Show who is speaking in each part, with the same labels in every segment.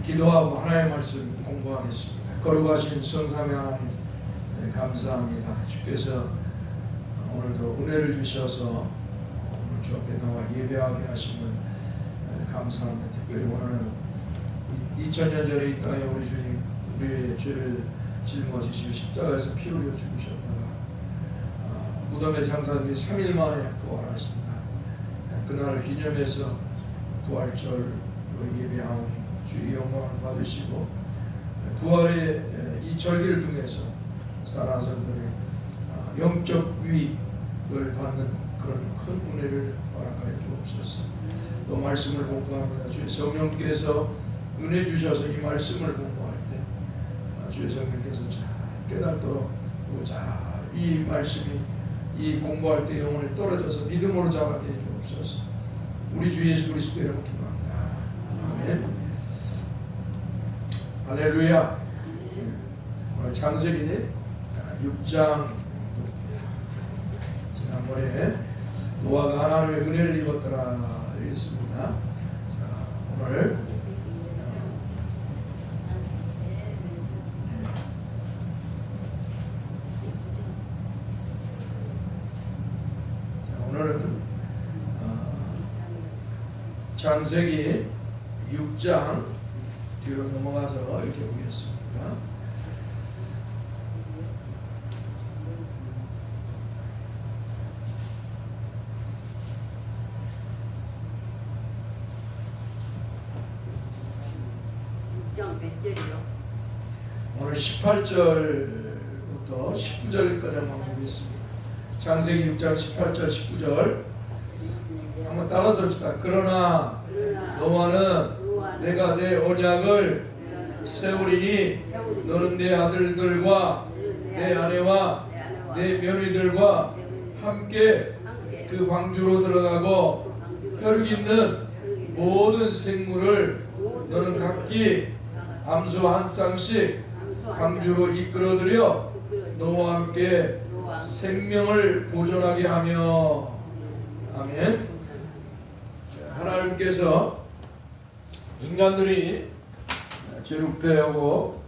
Speaker 1: 기도하고 하나님의 말씀 공부하겠습니다. 거룩하신 성삼위 하나님 감사합니다. 주께서 오늘도 은혜를 주셔서 오늘 주 앞에 나와 예배하게 하심을 감사합니다. 특별히 오늘은 2000년 전에 이 땅에 우리 주님 우리의 죄를 짊어지시고 십자가에서 피 흘려 죽으셨다가 무덤에 장사된 뒤 3일 만에 부활하신다. 그날을 기념해서 부활절로 예배하오니 주의 영광을 받으시고 부활의 이 절기를 통해서 살아서들의 영적 유익을 받는 그런 큰 은혜를 허락하여 주옵소서. 또 말씀을 공부합니다. 주의 성령께서 은혜 주셔서 이 말씀을 공부할 때 주의 성령께서 잘 깨닫도록 잘 이 말씀이 이 공부할 때 영혼에 떨어져서 믿음으로 자라게 해 주옵소서. 우리 주 예수 그리스도 이름으로 기도합니다. 아멘. 할렐루야. 오늘 창세기 6장 지난번에 노아가 하나님의 은혜를 입었더라 이랬습니다. 자, 오늘 오늘은 창세기 6장 뒤로 넘어가서 이렇게 보겠습니다.
Speaker 2: 몇 절이요?
Speaker 1: 오늘 18절부터 19절까지 한번 보겠습니다. 창세기 6장 18절 19절 한번 따라서 합시다. 그러나 노아는 내가 내 언약을 세우리니 너는 내 아들들과 내 아내와 내 며느리들과 함께 그 방주로 들어가고 혈육 있는 모든 생물을 너는 각기 암수 한 쌍씩 방주로 이끌어들여 너와 함께 생명을 보존하게 하며. 아멘. 하나님께서 인간들이 죄로 패하고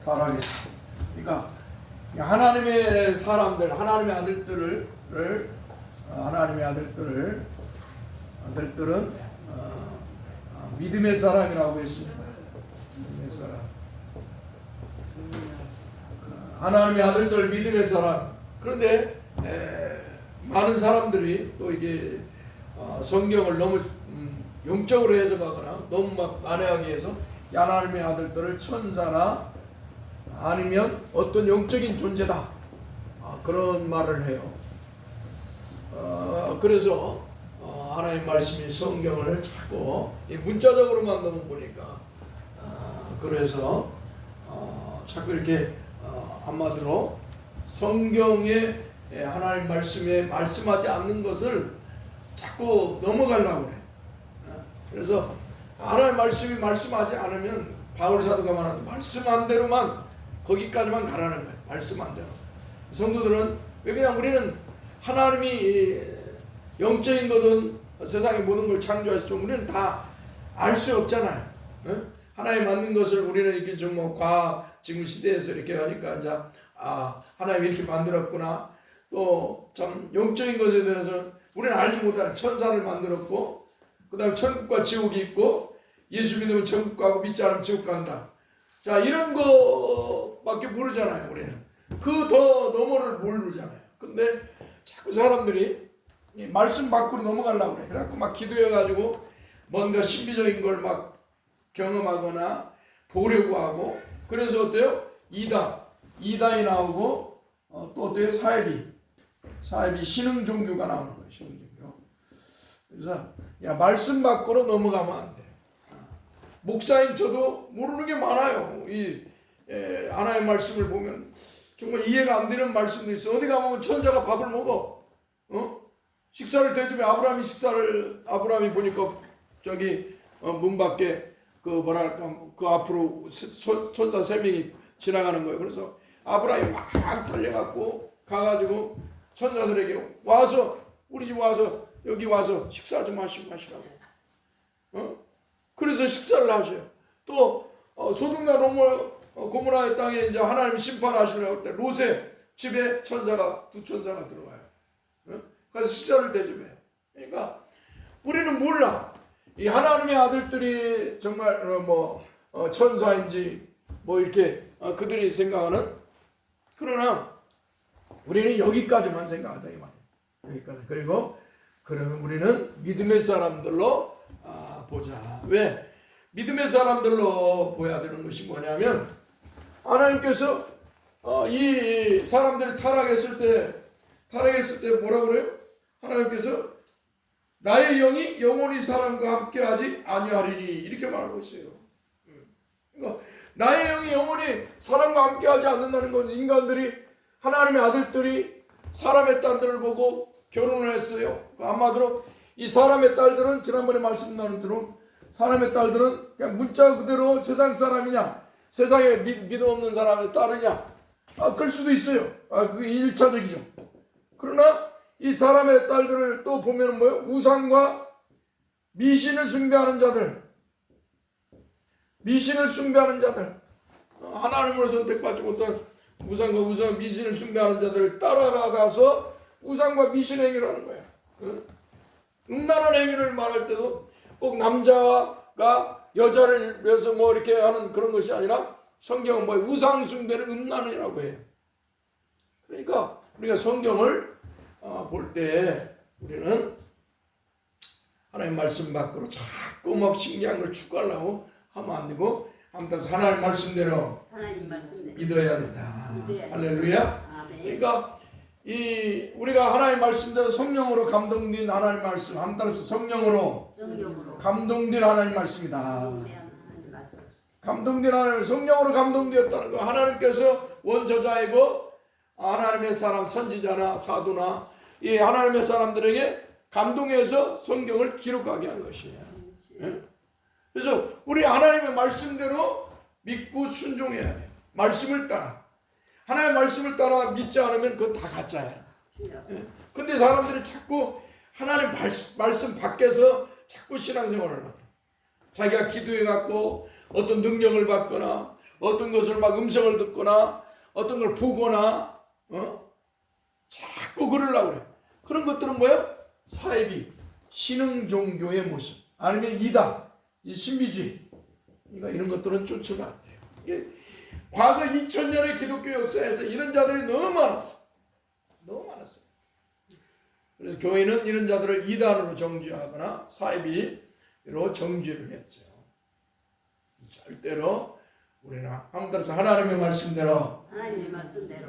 Speaker 1: 타락했습니다. 그러니까 하나님의 사람들, 하나님의 아들들을 아들들은 믿음의 사람이라고 했습니다. 믿음의 사람. 하나님의 아들들 믿음의 사람. 그런데 많은 사람들이 또 이게 성경을 너무 영적으로 해석하거나 너무 막 난해하게 해서 하나님의 아들들을 천사나 아니면 어떤 영적인 존재다 그런 말을 해요. 그래서 하나님 말씀이 성경을 자꾸 문자적으로만 너무 보니까 그래서 자꾸 이렇게 한마디로 성경에 하나님 말씀에 말씀하지 않는 것을 자꾸 넘어가려고 그래. 그래서 하나님 말씀이 말씀하지 않으면 바울 사도가 말하는 말씀한 대로만 거기까지만 가라는 거예요. 말씀한 대로. 성도들은 왜 그냥 우리는 하나님이 영적인 거든 세상의 모든 걸 창조하셨죠. 우리는 다 알 수 없잖아요. 하나님 만든 것을 우리는 이렇게 좀 뭐 과학 지금 시대에서 이렇게 하니까 이제 하나님이 이렇게 만들었구나. 또 참 영적인 것에 대해서는 우리는 알지 못하는 천사를 만들었고 그 다음에 천국과 지옥이 있고 예수 믿으면 천국 가고 믿지 않으면 지옥 간다. 자, 이런 거밖에 모르잖아요. 우리는 그 더 너머를 모르잖아요. 근데 자꾸 사람들이 이 말씀 밖으로 넘어가려고 그래. 그래갖고 막 기도해가지고 뭔가 신비적인 걸 막 경험하거나 보려고 하고. 그래서 어때요? 이단이 나오고 또 어때요? 사이비 신흥 종교가 나오는 거예요. 신흥 종교. 그래서 말씀 밖으로 넘어가면 안 돼. 목사인 저도 모르는 게 많아요. 하나의 말씀을 보면 정말 이해가 안 되는 말씀도 있어. 어디 가면 천사가 밥을 먹어. 식사를 대접해. 아브라함이 보니까 저기 문 밖에 그 앞으로 천사 3명이 지나가는 거예요. 그래서 아브라함이 막 달려갖고 가가지고 천사들에게 와서 우리 집 와서 여기 와서 식사 좀 하시라고. 그래서 식사를 하셔요. 또 소돔과 고모라의 땅에 이제 하나님 심판하시려고 할 때 롯의 집에 두 천사가 들어와요. 그래서 시설을 대접해요. 그러니까 우리는 몰라. 이 하나님의 아들들이 정말 천사인지 뭐 이렇게 그들이 생각하는, 그러나 우리는 여기까지만 생각하자 이 말이에요. 여기까지. 그리고 그러면 우리는 믿음의 사람들로 보자. 왜? 믿음의 사람들로 보여야 되는 것이 뭐냐면, 하나님께서 이 사람들이 타락했을 때 뭐라 그래요? 하나님께서 나의 영이 영원히 사람과 함께하지 아니하리니 이렇게 말하고 있어요. 그러니까 나의 영이 영원히 사람과 함께하지 않는다는 것은 인간들이, 하나님의 아들들이 사람의 딸들을 보고 결혼을 했어요. 아마도 이 사람의 딸들은, 지난번에 말씀 나눈 대로 사람의 딸들은 그냥 문자 그대로 세상 사람이냐, 세상에 믿음 없는 사람의 딸이냐, 그럴 수도 있어요. 그게 1차적이죠. 그러나 이 사람의 딸들을 또 보면 뭐예요? 우상과 미신을 숭배하는 자들, 하나님으로 선택받지 못한 우상과 미신을 숭배하는 자들을 따라가서 우상과 미신 행위를 하는 거예요. 음란한 행위를 말할 때도 꼭 남자가 여자를 위해서 뭐 이렇게 하는 그런 것이 아니라, 성경은 뭐예요? 우상 숭배를 음란이라고 해요. 그러니까 우리가 성경을 볼 때 우리는 하나님 말씀 밖으로 자꾸 막 신기한 걸 추구하려고 하면 안 되고, 아무튼 하나님 말씀대로 믿어야 된다. 할렐루야. 그러니까 우리가 하나님 말씀대로 성령으로 감동된 하나님 말씀, 한 따라서 성령으로 감동된 하나님 말씀이다. 감동된 하나님, 성령으로 감동되었다는 거. 하나님께서 원저자이고 하나님의 사람, 선지자나 사도나 이 하나님의 사람들에게 감동해서 성경을 기록하게 한 것이에요. 그래서 우리 하나님의 말씀대로 믿고 순종해야 돼요. 말씀을 따라. 하나님의 말씀을 따라 믿지 않으면 그건 다 가짜야. 근데 사람들이 자꾸 하나님 말씀 밖에서 자꾸 신앙생활을 하고, 자기가 기도해갖고 어떤 능력을 받거나 어떤 것을 막 음성을 듣거나 어떤 걸 보거나 자꾸 그러려고 그래. 그런 것들은 뭐예요? 사이비, 신흥 종교의 모습, 아니면 이단, 이 신비주의, 그러니까 이런 것들은 쫓으면 안 돼요. 과거 2000년의 기독교 역사에서 이런 자들이 너무 많았어요. 그래서 교회는 이런 자들을 이단으로 정죄하거나 사이비로 정죄를 했죠. 절대로 우리는 한번더서 하나님의 말씀대로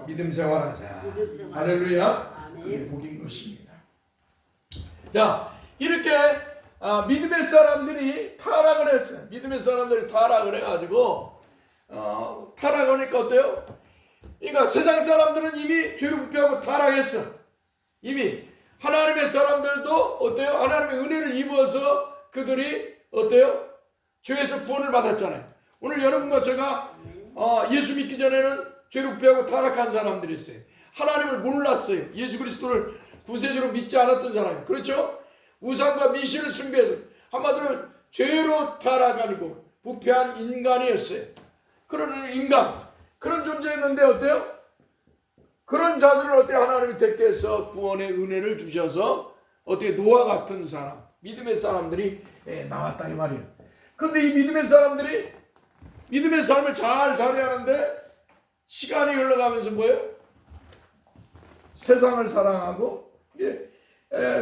Speaker 1: 믿음 생활하자. 할렐루야. 그게 복인 것입니다. 자, 이렇게 믿음의 사람들이 타락을 했어요. 믿음의 사람들이 타락을 해가지고 타락하니까 어때요? 그러니까 세상 사람들은 이미 죄를 부패하고 타락했어. 이미 하나님의 사람들도 어때요? 하나님의 은혜를 입어서 그들이 어때요? 죄에서 구원을 받았잖아요. 오늘 여러분과 제가 예수 믿기 전에는 죄를 부패하고 타락한 사람들이 있어요. 하나님을 몰랐어요. 예수 그리스도를 구세주로 믿지 않았던 사람이. 그렇죠? 우상과 미신을 숭배해서 한마디로 죄로 타락하고 부패한 인간이었어요. 그런 인간, 그런 존재였는데 어때요? 그런 자들을 어떻게 하나님이 택해서 구원의 은혜를 주셔서 어떻게 노아 같은 사람, 믿음의 사람들이 나왔다 이 말이에요. 그런데 이 믿음의 사람들이 믿음의 삶을 잘 살아야 하는데 시간이 흘러가면서 뭐예요? 세상을 사랑하고,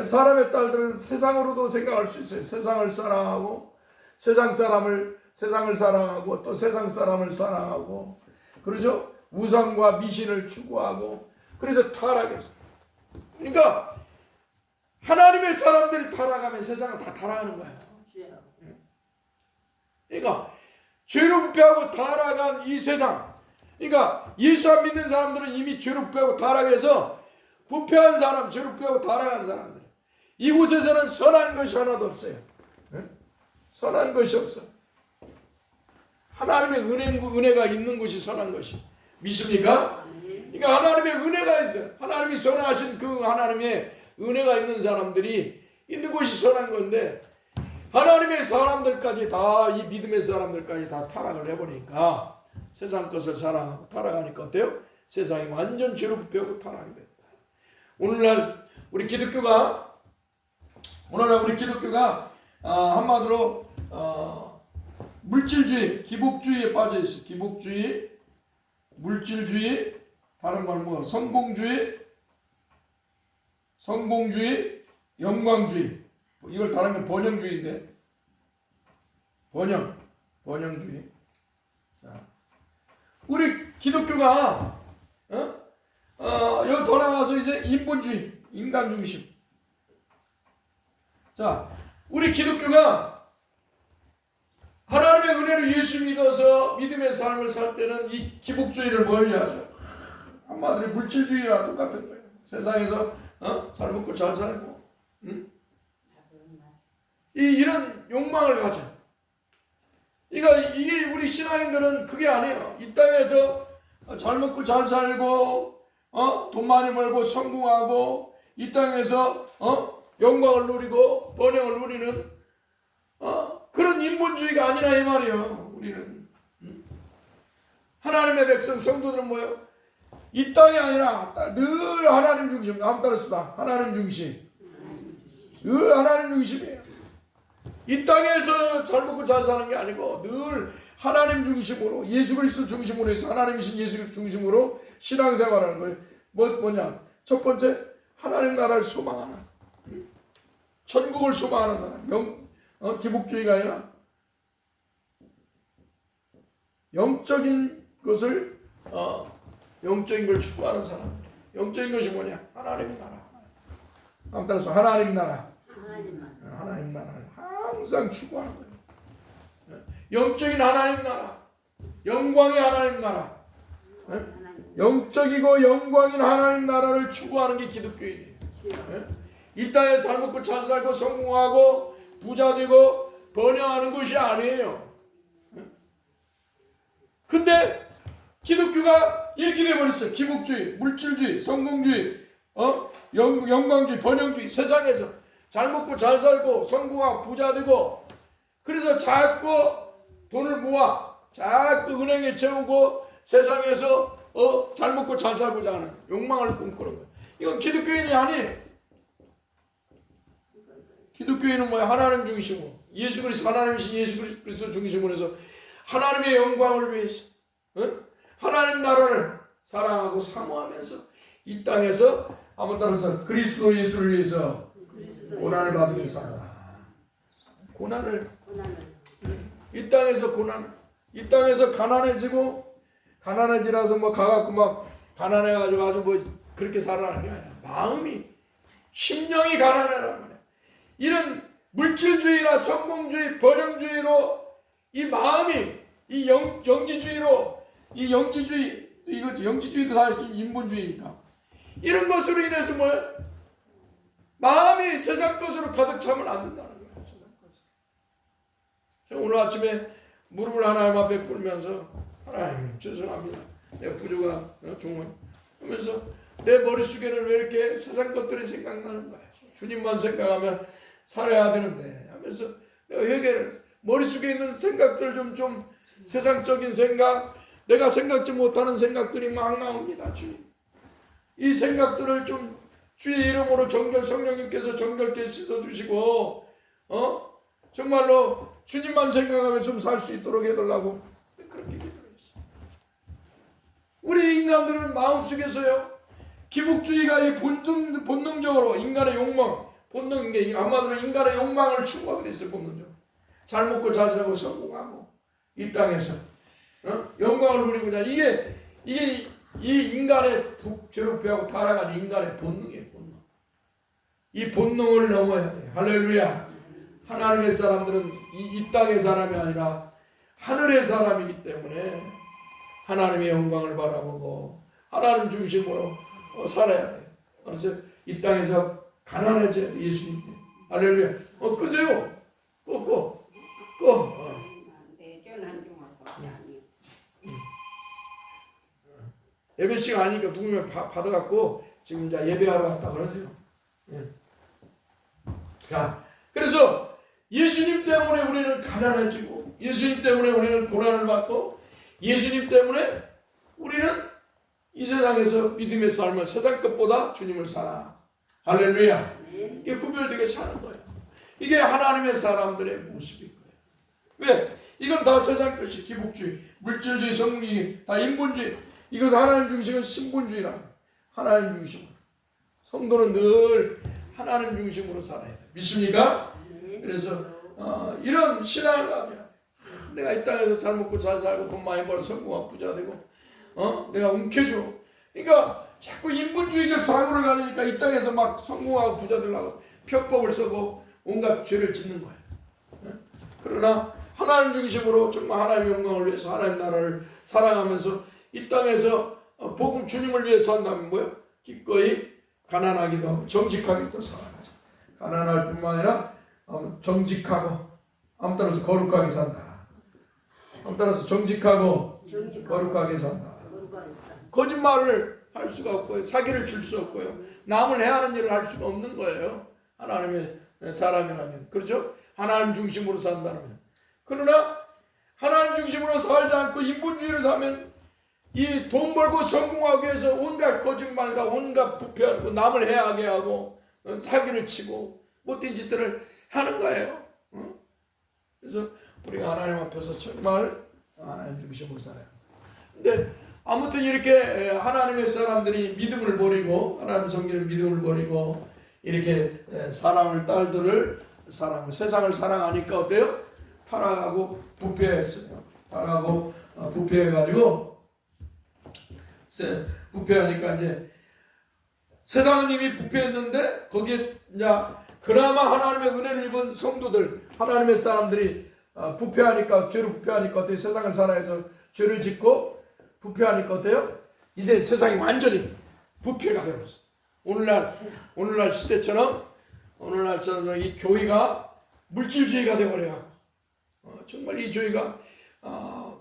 Speaker 1: 사람의 딸들은 세상으로도 생각할 수 있어요. 세상을 사랑하고, 세상을 사랑하고, 또 세상 사람을 사랑하고, 그러죠? 우상과 미신을 추구하고, 그래서 타락했어요. 그러니까 하나님의 사람들이 타락하면 세상은 다 타락하는 거예요. 그러니까 죄로 부패하고 타락한 이 세상, 그러니까 예수 안 믿는 사람들은 이미 죄로 부패하고 타락해서 부패한 사람, 죄로 부패하고 타락한 사람들, 이곳에서는 선한 것이 하나도 없어요. 선한 것이 없어. 하나님의 은혜가 있는 것이 선한 것이. 믿습니까? 그러니까 하나님의 은혜가 있어요. 하나님이 선하신 그 하나님의 은혜가 있는 사람들이 있는 것이 선한 건데, 하나님의 사람들까지 다, 이 믿음의 사람들까지 다 타락을 해보니까 세상 것을 사랑하고 타락하니까 어때요? 세상이 완전 죄로 부패하고 타락이 됐다. 오늘날 우리 기독교가 한마디로 물질주의, 기복주의에 빠져 있어. 기복주의, 물질주의, 다른 말 뭐 성공주의, 영광주의. 이걸 다른 건 번영주의인데, 번영주의. 자, 우리 기독교가 여기 더 나가서 이제 인본주의, 인간 중심. 자, 우리 기독교가 하나님의 은혜로 예수 믿어서 믿음의 삶을 살 때는 이 기복주의를 멀리하죠. 한마디로 물질주의랑 똑같은 거예요. 세상에서 잘 먹고 잘 살고, 이런 욕망을 가져. 이게 우리 신앙인들은 그게 아니에요. 이 땅에서 잘 먹고 잘 살고, 돈 많이 벌고 성공하고, 이 땅에서 영광을 누리고 번영을 누리는 그런 인본주의가 아니라 이 말이에요. 우리는 하나님의 백성 성도들은 뭐예요? 이 땅이 아니라 늘 하나님 중심. 한번 따라합시다. 하나님 중심. 늘 하나님 중심이에요. 이 땅에서 잘 먹고 잘 사는 게 아니고 늘 하나님 중심으로, 예수 그리스도 중심으로 해서 하나님이신 예수 그리스도 중심으로 신앙생활하는 거예요. 뭐냐? 첫 번째, 하나님 나라를 소망하는, 천국을 소망하는 사람. 기복주의가 아니라 영적인 것을 영적인 걸 추구하는 사람. 영적인 것이 뭐냐? 하나님 나라. 아무 따라서 하나님 나라. 하나님 나라를 항상 추구하는 거예요. 영적인 하나님 나라, 영광의 하나님 나라, 영적이고 영광인 하나님 나라를 추구하는 게 기독교인이에요. 이 땅에 잘 먹고 잘 살고 성공하고 부자 되고 번영하는 것이 아니에요. 근데 기독교가 이렇게 돼버렸어요. 기복주의, 물질주의, 성공주의, 영광주의, 번영주의. 세상에서 잘 먹고 잘 살고 성공하고 부자 되고, 그래서 자꾸 돈을 모아 자꾸 은행에 채우고 세상에서 잘 먹고 잘 살고자 하는 욕망을 꿈꾸는 거예요. 이건 기독교인이 아니에요. 기독교인은 뭐야? 하나님 중심으로, 예수 그리스도, 하나님이신 예수 그리스도 중심으로 해서 하나님의 영광을 위해서, 하나님 나라를 사랑하고 사모하면서 이 땅에서 한번 따라서 그리스도 예수를 위해서 고난을 받으면서 살아. 이 땅에서 고난을, 이 땅에서 가난해지라서 뭐 가갖고 막 가난해가지고 아주 뭐 그렇게 살아가는 게 아니라 마음이, 심령이 가난해라는 거예요. 이런 물질주의나 성공주의, 번영주의로 이 마음이, 이 영지주의로, 이 영지주의, 이거 영지주의도 다 인본주의니까 이런 것으로 인해서 뭐예요? 마음이 세상 것으로 가득 차면 안 된다는 거예요. 세상 것으로. 오늘 아침에 무릎을 하나님 앞에 꿇으면서 하나님 죄송합니다. 내가 부족한 종은 하면서 내 머릿속에는 왜 이렇게 세상 것들이 생각나는 거예요. 주님만 생각하면 살아야 되는데 하면서 내가 회개를, 머릿속에 있는 생각들 좀 세상적인 생각, 내가 생각지 못하는 생각들이 막 나옵니다. 주님, 이 생각들을 좀 주의 이름으로 성령님께서 정결케 씻어주시고 정말로 주님만 생각하면 좀 살 수 있도록 해달라고 그렇게 기도했어요. 우리 인간들은 마음속에서요, 기복주의가 이 본능적으로 인간의 욕망, 본능인 한마디로 인간의 욕망을 추구하게 돼 있어요. 본능적으로 잘 먹고 잘 살고 성공하고 이 땅에서 영광을 누리고자, 이게 이 인간의 죄로 배하고 타락한 인간의 본능이에요. 본능. 이 본능을 넘어야 돼요. 할렐루야. 하나님의 사람들은 이 땅의 사람이 아니라 하늘의 사람이기 때문에 하나님의 영광을 바라보고 하나님 중심으로 살아야 돼요. 그래서 이 땅에서 가난해져야 돼요. 예수님께. 할렐루야. 끄세요. 꺼. 예배 시간 아니니까 누구면 받아갖고 지금 이제 예배하러 왔다 그러세요. 자, 그래서 예수님 때문에 우리는 가난해지고, 예수님 때문에 우리는 고난을 받고, 예수님 때문에 우리는 이 세상에서 믿음의 삶을 세상 것보다 주님을 사랑. 할렐루야. 이게 구별되게 사는 거예요. 이게 하나님의 사람들의 모습인 거예요. 왜? 이건 다 세상 것이 기복주의, 물질주의, 성공주의, 다 인본주의. 이것은 하나님 중심은 신분주의라. 하나님 중심으로. 성도는 늘 하나님 중심으로 살아야 돼. 믿습니까? 그래서 이런 신앙을 가져야 돼. 내가 이 땅에서 잘 먹고 잘 살고 돈 많이 벌어 성공하고 부자 되고 내가 움켜줘. 그러니까 자꾸 인본주의적 사고를 가지니까 이 땅에서 막 성공하고 부자 되려고 편법을 쓰고 온갖 죄를 짓는 거예요. 그러나 하나님 중심으로 정말 하나님의 영광을 위해서 하나님 나라를 사랑하면서 이 땅에서 복음 주님을 위해서 산다면 뭐예요? 기꺼이 가난하기도 하고 정직하기도 살아가죠. 가난할 뿐만 아니라 정직하고 아무 따라서 거룩하게 산다. 아무 따라서 정직하고 거룩하게 산다. 거짓말을 할 수가 없고요. 사기를 칠 수 없고요. 남을 해하는 일을 할 수가 없는 거예요. 하나님의 사람이라면. 그렇죠? 하나님 중심으로 산다면. 그러나 하나님 중심으로 살지 않고 인본주의로 사면 이 돈 벌고 성공하기 위해서 온갖 거짓말과 온갖 부패하고 남을 해하게 하고 사기를 치고 못된 짓들을 하는 거예요. 그래서 우리가 하나님 앞에서 정말 하나님 중심으로 살아요. 근데 아무튼 이렇게 하나님의 사람들이 믿음을 버리고 하나님 섬기는 믿음을 버리고 이렇게 사랑을 딸들을 사랑을 세상을 사랑하니까 어때요? 타락하고 부패했어요. 타락하고 부패해가지고 부패하니까 이제 세상은 이미 부패했는데 거기에 이제 그나마 하나님의 은혜를 입은 성도들 하나님의 사람들이 부패하니까 죄로 부패하니까 어때요? 세상을 살아서 죄를 짓고 부패하니까 어때요? 이제 세상이 완전히 부패가 되어버렸어요. 오늘날 시대처럼 오늘날처럼 이 교회가 물질주의가 되어버려요. 정말 이 교회가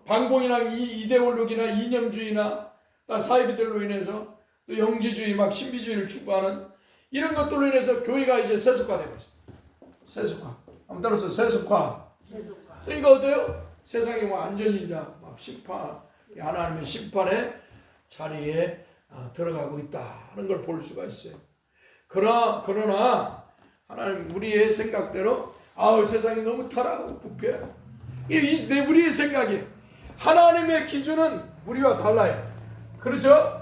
Speaker 1: 반공이나 이데올로기나 이념주의나 사이비들로 인해서 또 영지주의 막 신비주의를 추구하는 이런 것들로 인해서 교회가 이제 세속화되고 있어요. 세속화. 아무 따라서 세속화. 그러니까 어때요? 세상이 완전히 이제 막 심판, 하나님의 심판의 자리에 들어가고 있다는 걸 볼 수가 있어요. 그러나 하나님 우리의 생각대로 세상이 너무 타락하고 부패. 이게 우리의 생각이에요. 하나님의 기준은 우리와 달라요. 그렇죠?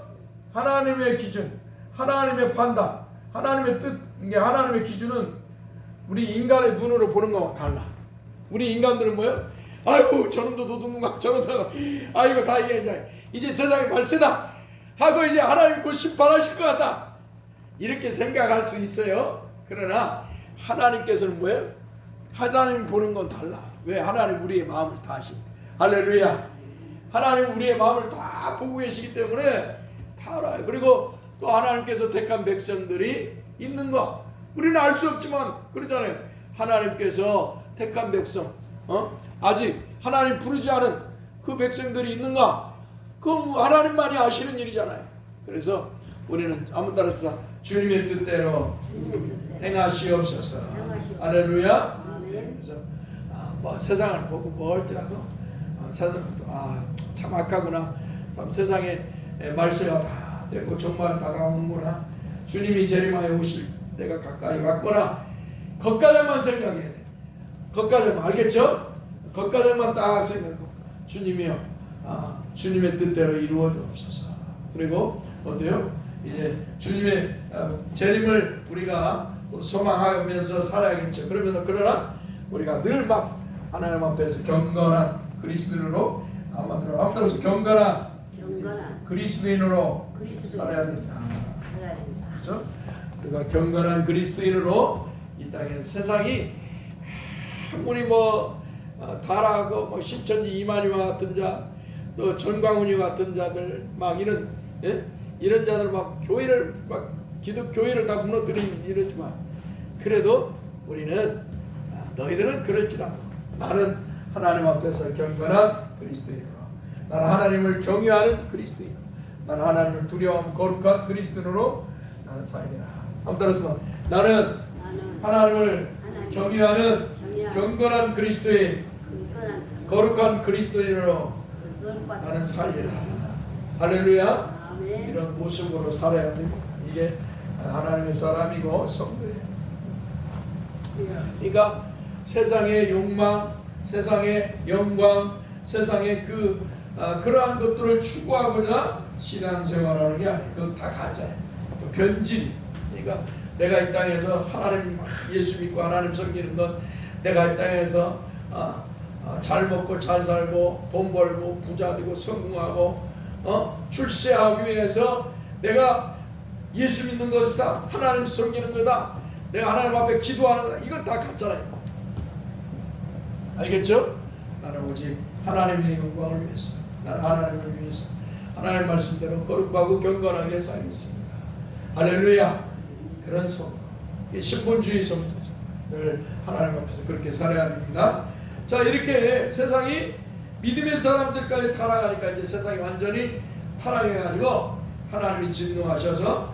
Speaker 1: 하나님의 기준, 하나님의 판단, 하나님의 뜻, 이게 하나님의 기준은 우리 인간의 눈으로 보는 거와 달라. 우리 인간들은 뭐예요? 아이고 저놈도 도둑놈 저놈도 아이고 다 이제 세상이 말세다 하고 이제 하나님 곧 심판하실 것 같다 이렇게 생각할 수 있어요. 그러나 하나님께서는 뭐예요? 하나님 보는 건 달라. 왜? 하나님 우리의 마음을 다 아십니다. 할렐루야. 하나님 우리의 마음을 다 보고 계시기 때문에 다 알아요. 그리고 또 하나님께서 택한 백성들이 있는 거 우리는 알 수 없지만 그러잖아요. 하나님께서 택한 백성 아직 하나님 부르지 않은 그 백성들이 있는가? 그건 하나님만이 아시는 일이잖아요. 그래서 우리는 아무 따라서 주님의 뜻대로 행하시옵소서. 할렐루야. 그래서 뭐 세상을 보고 뭐 할지라도 참 악하구나. 참 세상에 말세가 다 되고 정말 다가오는구나. 주님이 재림하여 오실 때가 가까이 왔구나. 거기까지만 생각해야 돼. 거기까지만 알겠죠? 거기까지만 딱 생각하고 주님이요. 주님의 뜻대로 이루어 주옵소서. 그리고 어때요? 이제 주님의 재림을 우리가 소망하면서 살아야겠죠. 그러나 우리가 늘 막 하나님 앞에서 경건한 그리스도인으로 아무튼 경건한 그리스도인으로 살아야 된다. 그렇죠? 우리가 경건한 그리스도인으로 이 땅에 세상이 아무리 다라고 신천지 이만희와 같은 자, 또 전광훈이 같은 자들 막 이런 자들 막 교회를 막 기독 교회를 다 무너뜨리는 이러지만 그래도 우리는 너희들은 그럴지라도 나는 하나님 앞에서 경건한 그리스도인으로 나는 하나님을 경외하는 그리스도인으로 나는 하나님을 두려워하는 거룩한 그리스도인으로 나는 살리라. 한번 따라서 나는 하나님을 경외하는 경건한 그리스도인,
Speaker 2: 근근한
Speaker 1: 거룩한 그리스도인으로
Speaker 2: 근근과
Speaker 1: 나는 살리라. 할렐루야.
Speaker 2: 아멘.
Speaker 1: 이런 모습으로 살아야 됩니다. 이게 하나님의 사람이고 성도예요. 그러니까 세상의 욕망, 세상의 영광, 세상의 그러한 것들을 추구하고자 신앙생활하는 게 아니에요. 그건 다 가짜예요. 변질이. 그러니까 내가 이 땅에서 하나님 예수 믿고 하나님 섬기는 건 내가 이 땅에서 잘 먹고 잘 살고 돈 벌고 부자 되고 성공하고 출세하기 위해서 내가 예수 믿는 것이다. 하나님 섬기는 거다. 내가 하나님 앞에 기도하는 거다. 이건 다 가짜예요. 알겠죠? 나는 오직 하나님의 영광을 위해서, 나는 하나님을 위해서 하나님 말씀대로 거룩하고 경건하게 살겠습니다. 할렐루야. 그런 성도, 이 신본주의 성도죠. 늘 하나님 앞에서 그렇게 살아야 됩니다. 자, 이렇게 세상이 믿음의 사람들까지 타락하니까 이제 세상이 완전히 타락해가지고 하나님이 진노하셔서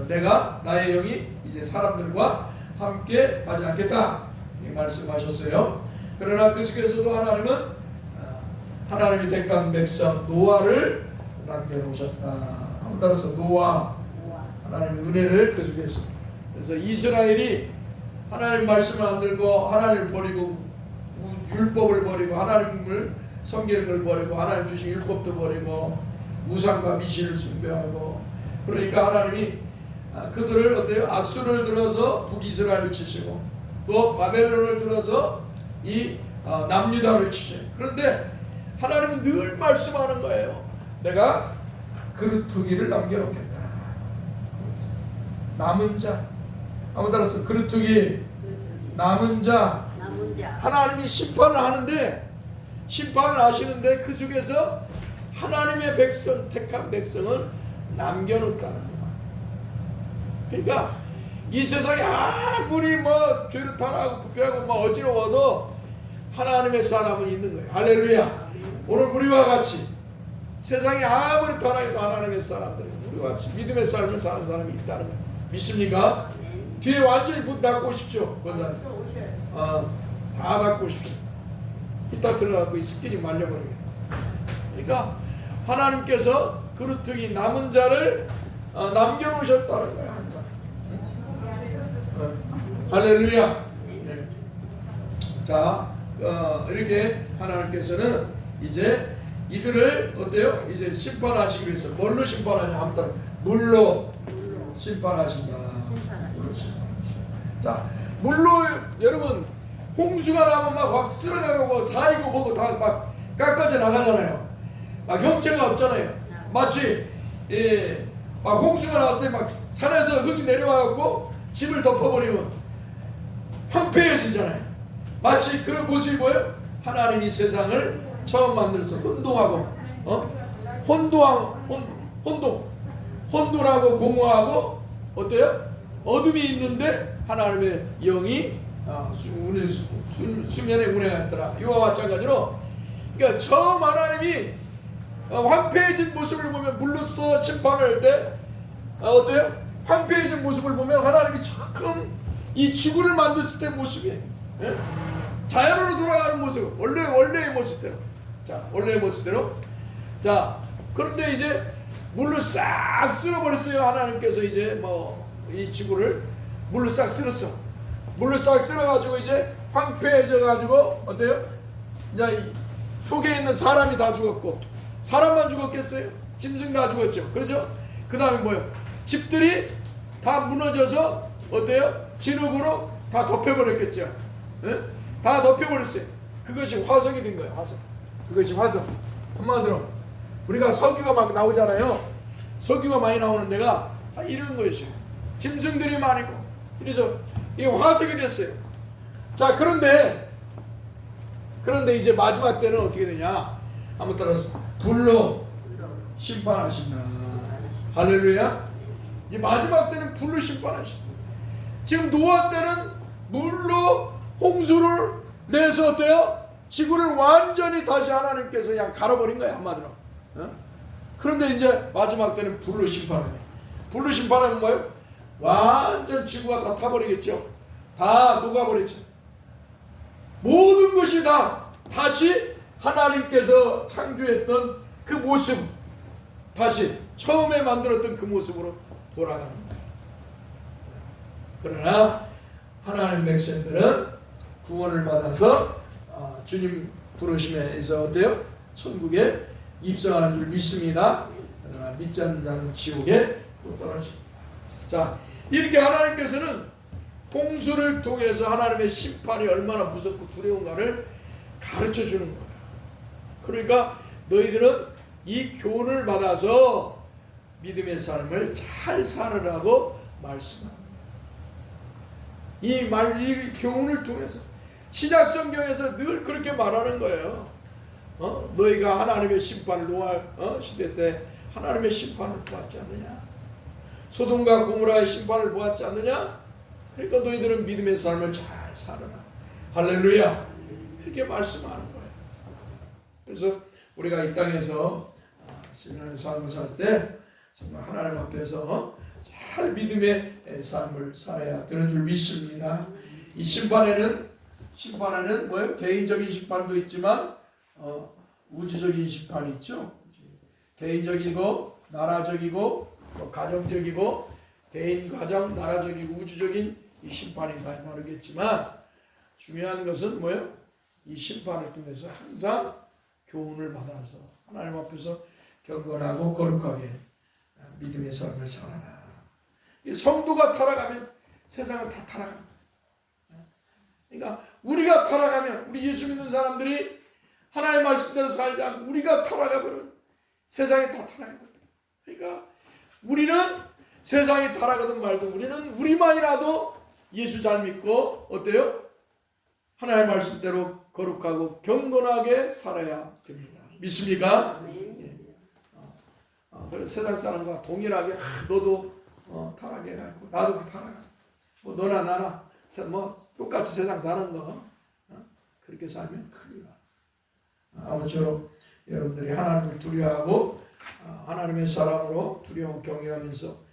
Speaker 1: 내가 나의 영이 이제 사람들과 함께 하지 않겠다 이 말씀하셨어요. 그러나 그 속에서도 하나님은 하나님이 택한 백성 노아를 남겨놓으셨다. 따라서 노아, 하나님의 은혜를 그 속에 있습니다. 그래서 이스라엘이 하나님 말씀을 안 들고 하나님을 버리고 율법을 버리고 하나님을 섬기는 걸 버리고 하나님 주신 율법도 버리고 우상과 미신을 숭배하고, 그러니까 하나님이 그들을 어때요? 아수를 들어서 북이스라엘을 치시고 또 바벨론을 들어서 이 남유다를 치셔요. 그런데 하나님은 늘 말씀하는 거예요. 내가 그루터기를 남겨놓겠다. 남은 자, 아무 따라서 그루터기 남은 자, 하나님이 심판을 하는데, 심판을 하시는데 그 속에서 하나님의 백성, 택한 백성을 남겨놓았다는 거예요. 그러니까 이 세상에 아무리 뭐 죄를 타락하고 부패하고 뭐 어지러워도 하나님의 사람은 있는 거예요. 할렐루야. 오늘 우리와 같이 세상에 아무리 타락해도 하나님의 사람들이 우리와 같이 믿음의 삶을 사는 사람이 있다는 거예요. 믿습니까? 뒤에 완전히 문 닫고 오십시오. 권사님. 다 닫고 오십시오. 이따 들어가고 이 스킨이 말려버리게. 그러니까 하나님께서 그루터기 남은 자를 남겨놓으셨다는 거예요. 항상. 할렐루야. 네. 자, 이렇게 하나님께서는 이제 이들을 어때요? 이제 심판하시기 위해서 뭘로 심판하냐 하면 물로 심판하신다. 물로 심판하신다. 자, 물로 여러분 홍수가 나면 막 확 쓸어가고 살이고 뭐고 다 막 깎아져 나가잖아요. 막 형체가 없잖아요. 마치 막 홍수가 나왔더니 막 산에서 흙이 내려와갖고 집을 덮어버리면 황폐해지잖아요. 마치 그 모습이 뭐예요? 하나님이 세상을 처음 만들어서 혼동하고 혼돈하고 공허하고 어때요? 어둠이 있는데 하나님의 영이 수면에 운행하였더라. 이와 마찬가지로 그러니까 처음 하나님이 황폐해진 모습을 보면 물로써 심판을 할 때 어때요? 황폐해진 모습을 보면 하나님이 처음 이 지구를 만들었을 때 모습이에요. 예? 자연으로 돌아가는 모습, 원래의 모습대로. 자, 원래의 모습대로. 자, 그런데 이제 물로 싹 쓸어버렸어요. 하나님께서 이제 뭐 이 지구를 물로 싹 쓸었어. 물로 싹 쓸어가지고 이제 황폐해져가지고 어때요? 이제 이 속에 있는 사람이 다 죽었고, 사람만 죽었겠어요? 짐승 다 죽었죠. 그렇죠? 그 다음에 뭐요? 집들이 다 무너져서 어때요? 진흙으로 다 덮여버렸겠죠. 예? 다 덮여버렸어요. 그것이 화석이 된 거예요. 화석. 그것이 화석. 한마디로 우리가 석유가 막 나오잖아요. 석유가 많이 나오는 데가 다 이런 것이죠. 짐승들이 많이고. 그래서 이게 화석이 됐어요. 자, 그런데 이제 마지막 때는 어떻게 되냐? 한번 따라서 불로 심판하신다. 할렐루야. 이제 마지막 때는 불로 심판하신다. 지금 노아 때는 물로 홍수를 내서 어때요? 지구를 완전히 다시 하나님께서 그냥 갈아버린 거야, 한마디로. 그런데 이제 마지막 때는 불로 심판하네. 불로 심판하는 뭐예요? 완전 지구가 다 타버리겠죠. 다 녹아버리죠. 것이 다 다시 하나님께서 창조했던 그 모습, 다시 처음에 만들었던 그 모습으로 돌아가는 거예요. 그러나 하나님 백성들은 구원을 받아서 주님 부르심에서 어때요? 천국에 입성하는 줄 믿습니다. 그러나 믿지 않는 자는 지옥에 또 떨어집니다. 자, 이렇게 하나님께서는 홍수를 통해서 하나님의 심판이 얼마나 무섭고 두려운가를 가르쳐 주는 거예요. 그러니까 너희들은 이 교훈을 받아서 믿음의 삶을 잘 살으라고 말씀합니다. 이 교훈을 통해서 신약 성경에서 늘 그렇게 말하는 거예요. 너희가 하나님의 심판을 노아 시대 때 하나님의 심판을 보았지 않느냐? 소돔과 고모라의 심판을 보았지 않느냐? 그러니까 너희들은 믿음의 삶을 잘 살아라. 할렐루야. 이렇게 말씀하는 거예요. 그래서 우리가 이 땅에서 신앙의 삶을 살 때 정말 하나님 앞에서 잘 믿음의 삶을 살아야 되는 줄 믿습니다. 이 심판에는 뭐예요? 개인적인 심판도 있지만 우주적인 심판이 있죠. 개인적이고 나라적이고 가정적이고 개인, 가정, 나라적이고 우주적인 이 심판이 다 다르겠지만 중요한 것은 뭐예요? 이 심판을 통해서 항상 교훈을 받아서 하나님 앞에서 경건하고 거룩하게 믿음의 삶을 살아라. 이 성도가 타락하면 세상은 다 타락합니다. 그러니까 우리가 타락하면, 우리 예수 믿는 사람들이 하나님의 말씀대로 살지 않고 우리가 타락하면 세상이 다 타락합니다. 그러니까 우리는 세상이 타락하든 말든 우리는 우리만이라도 예수 잘 믿고 어때요? 하나님의 말씀대로 거룩하고 경건하게 살아야 됩니다. 믿습니까? 예. 그래서 세상 사람과 동일하게 너도 타락해가지고 나도 타락하고 뭐 너나 나나 뭐 똑같이 세상 사는 거 그렇게 살면 큰일 나. 아무쪼록 여러분들이 하나님을 두려워하고 하나님의 사람으로 두려워 경외하면서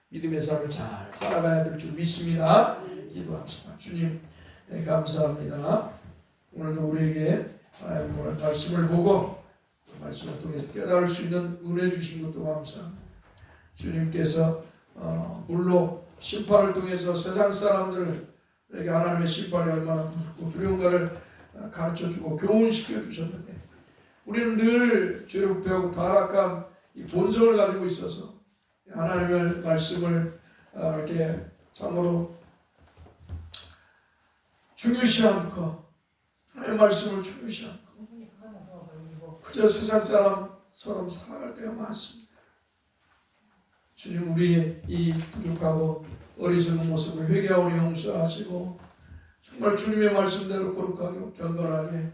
Speaker 1: 믿음의 삶을 잘 살아가야 될 줄 믿습니다. 기도합시다. 주님 감사합니다. 오늘도 우리에게 하나님의 말씀을 보고 말씀을 통해서 깨달을 수 있는 은혜 주신 것도 감사합니다. 주님께서 물로 심판을 통해서 세상 사람들에게 하나님의 심판이 얼마나 무섭고 두려운가를 가르쳐주고 교훈시켜 주셨는데 우리는 늘 죄롭고 타락한 이 본성을 가지고 있어서 하나님의 말씀을 이렇게 참으로 중요시 않고 하나님의 말씀을 중요시 않고 그저 세상 사람처럼 살아갈 때가 많습니다. 주님 우리의 이 부족하고 어리석은 모습을 회개하오니 용서하시고 정말 주님의 말씀대로 거룩하게 경건하게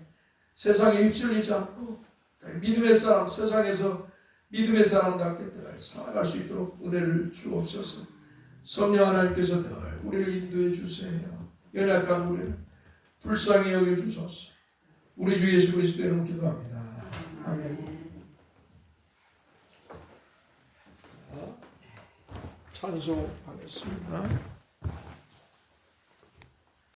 Speaker 1: 세상에 입술리지 않고 믿음의 사람, 세상에서 믿음의 사람답게 늘 살아갈 수 있도록 은혜를 주옵소서. 성령 하나님께서 늘 우리를 인도해 주세요. 연약한 우리를 불쌍히 여겨 주소서. 우리 주 예수 그리스도의 이름으로 기도합니다. 아멘. 찬송하겠습니다.